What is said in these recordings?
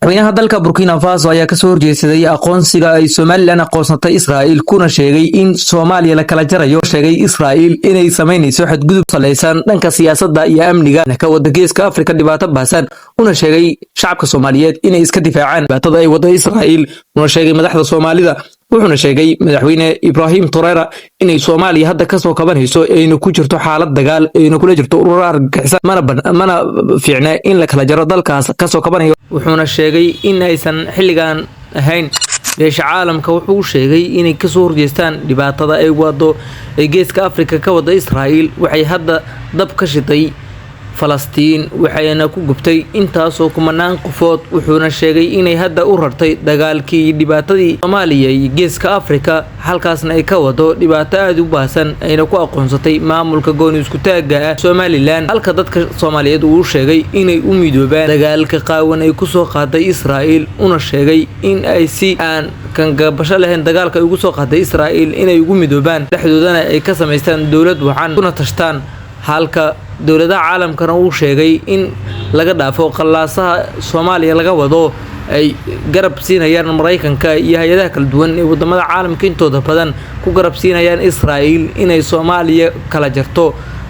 madaxweynaha dalka Burkina Faso ayaa ka soo horjeesaday aqoonsiga ay Soomaaliland aqoonsatay Israa'iil kuna sheegay in Soomaaliya la kala jarayo sheegay Israa'iil inay sameynayso xadgudub salaysan dhanka siyaasadda iyo amniga ka wada geeska Afrika dhibaato baasan una sheegay shacabka Soomaaliyeed inay iska difaacaan dhibaatada ay wada Israa'iil una sheegay madaxda Soomaalida wuxuuna sheegay madaxweyne Ibrahim Traore inay Soomaaliya hadda ka soo kabanayso ayna ku jirto xaalad dagaal ayna kula jirto urur argagixisa mana fiicna in la kala jaro dalkaas ka soo kabanayo wuxuuna sheegay in aysan xilligan ahayn beesha caalamka wuxuu sheegay inay ka soo horjeestaan dhibaatada ay wado geeska Afrika ka wada Israa'iil waxay hadda dab ka shitay Falastiin waxayna ku gubtay intaas oo kumanaan qofood wuxuuna sheegay inay hadda u rartay dagaalkii dhibaatadii Soomaaliya iyo geeska Afrika halkaasna ay ka wado dhibaato aad u baasan ayna ku aqoonsatay maamulka gooni isku taaga Soomaaliland halka dadka Soomaaliyeed uu sheegay inay u midoobaan dagaalka qaawan ay ku soo qaaday Israa'iil una sheegay in ay si aan kan gabasho lahayn dagaalka ay ugu soo qaaday Israa'iil inay ugu midoobaan dhexdoodana ay ka sameystaan dawlad waxaan kuna tashtaan halka dawladaha caalamkana uu sheegay in laga dhaafo qalaasaha Soomaaliya laga wado ay garab siinayaan Mareykanka iyo hay'adaha kala duwan ee wadamada caalamka intooda badan ku garab siinayaan Israa'iil inay Soomaaliya kala jarto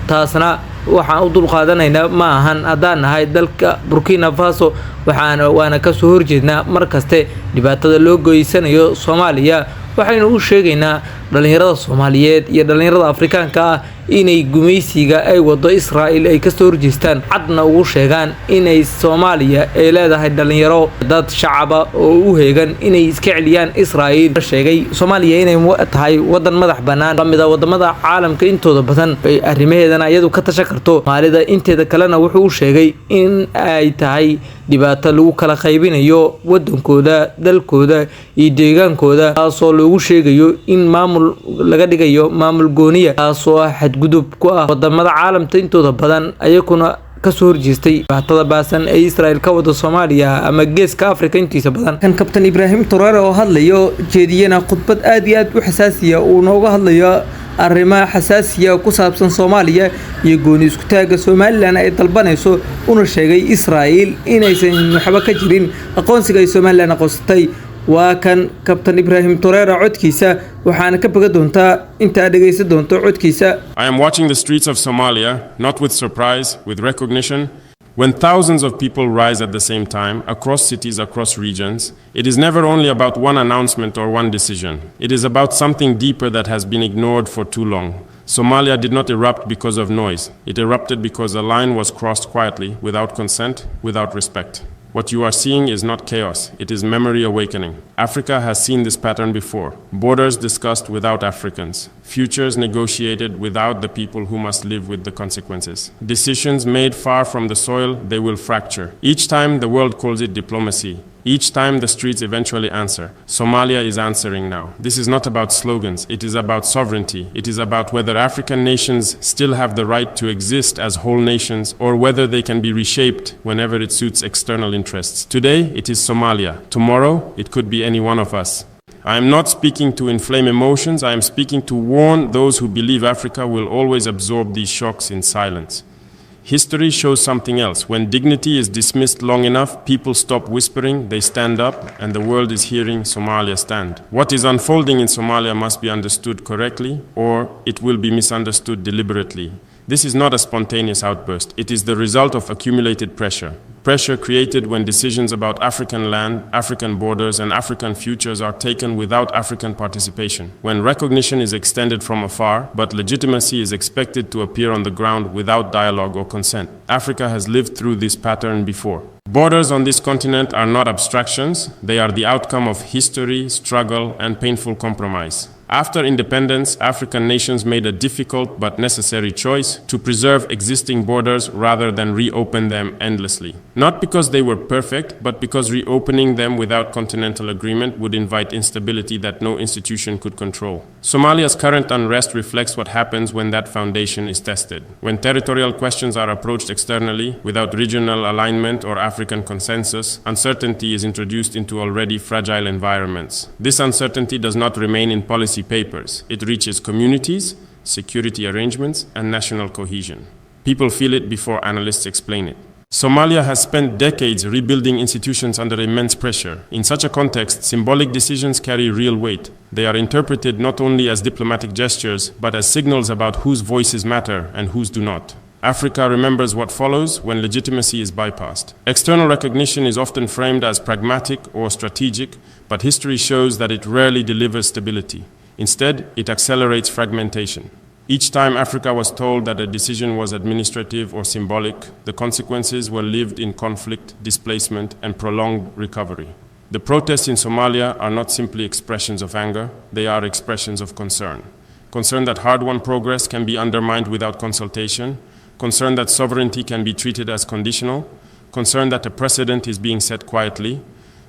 taasna waxaan u dul qaadanaynaa ma ahan hadaan nahay dalka Burkina Faso waana ka soo horjeednaa markaste dhibaatada loo goysanayo Soomaaliya waxaynu u sheegaynaa dhalinyarada Soomaaliyeed iyo dhalinyarada Afrikaanka ah inay gumaysiga ay wado Israa'iil ay ka soo horjeestaan cadna ugu sheegaan inay Soomaaliya ay leedahay dhalinyaro dad shacaba oo u heegan inay iska celiyaan Israa'iil sheegay Soomaaliya inay tahay wadan madax banaan lamida wadamada caalamka intooda badan ay arrimaheedana iyadu ka tashan karto Soomaalida inteeda kalena wuxuu sheegay in ay tahay dhibaato lagu kala qaybinayo wadankooda dalkooda iyo deegaankooda taasoo lagu sheegayo in maamul laga dhigayo maamul gooniya taasoo xadgudub ku ah wadamada caalamka intooda badan ayaguna ka soo horjeestay dhibaatada baasan ee Israa'iil ka wada Soomaaliya ama geeska Afrika intiisa badan kan kabtan Ibrahim Traore oo hadlayo jeediyana khudbad aad iyo aad u xasaasiya oo nooga hadlayo arrimaha xasaasiya ku saabsan Soomaaliya iyo gooni isku taaga Soomaaliland ay dalbanayso una sheegay Israa'iil inaysan waxba ka jirin aqoonsiga ay Soomaaliland aqoonsatay waa kan kabtan Ibrahim Traore codkiisa waxaana ka baga doontaa inta aad dhageysan doonto codkiisa I am watching the streets of Somalia not with surprise with recognition. When thousands of people rise at the same time, across cities, across regions, it is never only about one announcement or one decision. It is about something deeper that has been ignored for too long. Somalia did not erupt because of noise. It erupted because a line was crossed quietly, without consent, without respect. What you are seeing is not chaos, it is memory awakening. Africa has seen this pattern before. Borders discussed without Africans. Futures negotiated without the people who must live with the consequences. Decisions made far from the soil, they will fracture. Each time the world calls it diplomacy. Each time the streets eventually answer. Somalia is answering now. This is not about slogans, it is about sovereignty. It is about whether African nations still have the right to exist as whole nations or whether they can be reshaped whenever it suits external interests. Today, it is Somalia. Tomorrow, it could be any one of us. I am not speaking to inflame emotions, I am speaking to warn those who believe Africa will always absorb these shocks in silence. History shows something else. When dignity is dismissed long enough, people stop whispering, they stand up, and the world is hearing Somalia stand. What is unfolding in Somalia must be understood correctly, or it will be misunderstood deliberately. This is not a spontaneous outburst. It is the result of accumulated pressure. Pressure created when decisions about African land, African borders, and African futures are taken without African participation. When recognition is extended from afar, but legitimacy is expected to appear on the ground without dialogue or consent. Africa has lived through this pattern before. Borders on this continent are not abstractions. They are the outcome of history, struggle, and painful compromise. After independence, African nations made a difficult but necessary choice to preserve existing borders rather than reopen them endlessly. Not because they were perfect, but because reopening them without continental agreement would invite instability that no institution could control. Somalia's current unrest reflects what happens when that foundation is tested. When territorial questions are approached externally, without regional alignment or African consensus, uncertainty is introduced into already fragile environments. This uncertainty does not remain in policy papers. It reaches communities, security arrangements, and national cohesion. People feel it before analysts explain it. Somalia has spent decades rebuilding institutions under immense pressure. In such a context, symbolic decisions carry real weight. They are interpreted not only as diplomatic gestures, but as signals about whose voices matter and whose do not. Africa remembers what follows when legitimacy is bypassed. External recognition is often framed as pragmatic or strategic, but history shows that it rarely delivers stability. Instead, it accelerates fragmentation. Each time Africa was told that a decision was administrative or symbolic, the consequences were lived in conflict, displacement, and prolonged recovery. The protests in Somalia are not simply expressions of anger, they are expressions of concern. Concern that hard-won progress can be undermined without consultation, concern that sovereignty can be treated as conditional, concern that a precedent is being set quietly.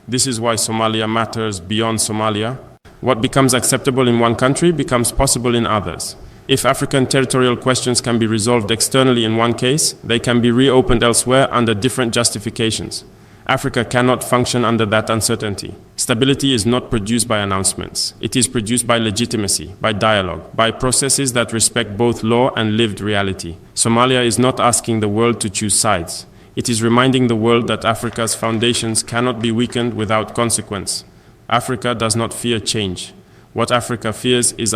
This is why Somalia matters beyond Somalia. What becomes acceptable in one country becomes possible in others. If African territorial questions can be resolved externally in one case, they can be reopened elsewhere under different justifications. Africa cannot function under that uncertainty. Stability is not produced by announcements. It is produced by legitimacy, by dialogue, by processes that respect both law and lived reality. Somalia is not asking the world to choose sides. It is reminding the world that Africa's foundations cannot be weakened without consequence. Africa does not fear change. What Africa fears is